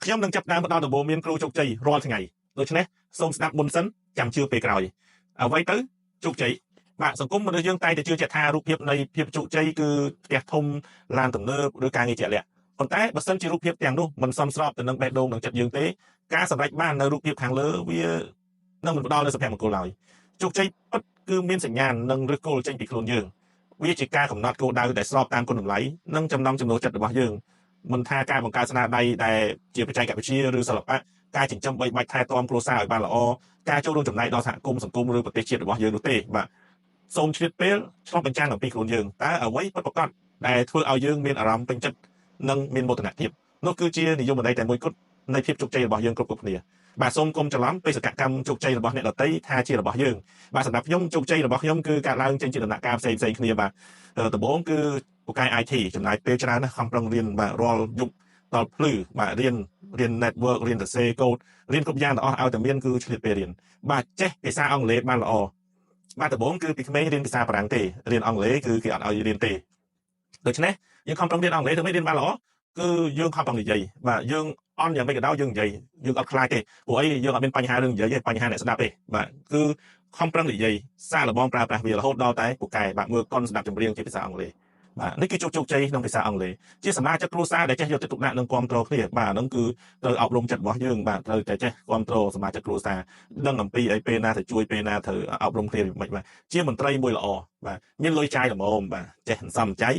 ខ្ញុំនឹងចាប់ផ្ដើមផ្ដល់ដំបូន្មានគ្រូជោគជ័យរាល់ថ្ងៃដូច្នេះសូមស្ដាប់មុនសិនចាំជឿពេលក្រោយអ្វីទៅជោគជ័យបាទសង្គមមនុស្សយើងតែងតែជឿជាក់ថារូបភាពនៃភាពជោគជ័យគឺផ្ទះធំឡានទំនើបឬការងារជាក់លាក់ប៉ុន្តែបើសិនជារូបភាពទាំងនោះមិនសមស្របទៅនឹងបេះដូងនិងចិត្តយើងទេការសម្រេចបាននៅរូបភាពខាងលើវានឹងមិនផ្ដល់នូវសុភមង្គលឡើយជោគជ័យពិតគឺមានសញ្ញាណនិងឫសគល់ចេញពីខ្លួនយើងវាជាការកំណត់គោលដៅដែលស្របតាមគុណតម្លៃនិងចំណង់ចំណូលចិត្តរបស់យើងមិនថាការបង្កើតស្នាដៃដែលជាបច្ចេកវិទ្យាឬសិល្បៈការចិញ្ចឹមបីបាច់ថែទាំគ្រួសារឲ្យបានល្អការចូលរួមចំណែកដល់សហគមន៍សង្គមឬប្រទេសជាតិរបស់យើងនោះទេបាទសូមឆ្លៀតពេលឆ្លុះបញ្ចាំងអំពីខ្លួនយើងតើអ្វីពិតប្រាកដដែលធ្វើឲ្យយើងមានអារម្មណ៍ពេញចិត្តនិងមានមោទនភាពនោះគឺជានិយមន័យតែមួយគត់នៃភាពជោគជ័យរបស់យើងគ្រប់គ្នាបាទសូមកុំច្រឡំបេសកកម្មជោគជ័យរបស់អ្នកដទៃថាជារបស់យើងបាទសម្រាប់ខ្ញុំជោគជ័យរបស់ខ្ញុំគឺការឡើងចេញជាដំណាក់កាលផ្សេងគ្នាបាទដំបូងគឺពូកែ IT ចំណាយពេលច្រើនណាស់ខំប្រឹងរៀនបាទរាល់យប់ដល់ភ្លឺបាទរៀន network រៀនសរសេរកូដរៀនគ្រប់យ៉ាងទាំងអស់ឲ្យតែមានគឺឆ្លៀតពេលរៀនបាទចេះភាសាអង់គ្លេសបានល្អបាទដំបូងគឺពីក្មេងរៀនភាសាបារាំងទេរៀនអង់គ្លេសគឺគេអត់ឲ្យរៀនទេដូច្នេះយើងខំប្រឹងរៀនអង់គ្លេសធ្វើម៉េចរៀនបានល្អគឺយើងខំប្រឹងនិយាយបាទយើងអន់យ៉ាងម៉េចក៏ដោយយើងនិយាយយើងអត់ខ្លាចទេព្រោះអីយើងអត់មានបញ្ហារឿងនិយាយទេបញ្ហាអ្នកស្ដាប់ទេបាទគឺខំប្រឹងនិយាយសាកល្បងប្រើប្រាស់វារហូតដល់តែពូកែបាទមើលកុនស្ដាប់ចម្រៀងជាភាសាអង់គ្លេសបាទនេះគឺជោគជ័យក្នុងភាសាអង់គ្លេសជាសមាជិកគ្រួសារដែលចេះយកចិត្តទុកដាក់និងគ្រប់គ្រងគ្នាបាទហ្នឹងគឺត្រូវអប់រំចិត្តរបស់យើងបាទត្រូវតែចេះគ្រប់គ្រងសមាជិកគ្រួសារដឹងអំពីអីពេលណាទៅជួយពេលណាត្រូវអប់រំគ្នាមិនបាទជាមន្ត្រីមួយល្អបាទមានលុយចាយល្មមបាទចេះសន្សំចៃ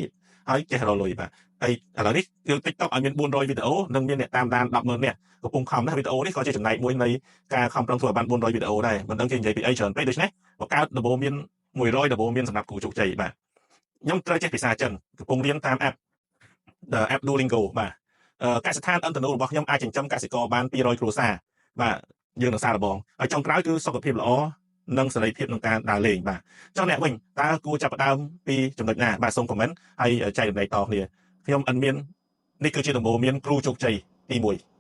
ហើយចេះរកលុយបាទហើយឥឡូវនេះគឺ TikTok ឲ្យមាន400វីដេអូនិងមានអ្នកតាមដាន 100000 នាក់កំពុងខំណាស់វីដេអូនេះក៏ជាចំណែកមួយនៃការខំប្រឹងធ្វើឲ្យបាន400វីដេអូដែរមិនដឹងជានិយាយពីអីច្រើនពេកដូច្នេះបង្កើតដំបូន្មាន100ដំបូន្មានសម្រាប់គ្រូជោគជ័យបាទខ្ញុំត្រូវចេះភាសាចិនកំពុងរៀនតាម app Duolingo បាទកសិដ្ឋានអន្តររបស់ខ្ញុំអាចចិញ្ចឹមកសិករបាន200គ្រួសារបាទយើងនឹងសារល្បងហើយចុងក្រោយគឺសុខភាពល្អនិងសេរីភាពក្នុងការដើរលេងបាទចុះអ្នកវិញតើគួរចាប់ផ្ដើមពីចំណុចណាបាទសូម comment ហើយចែករំលែកតគ្នាខ្ញុំអិនមាននេះគឺជាដំបូន្មានគ្រូជោគជ័យទី1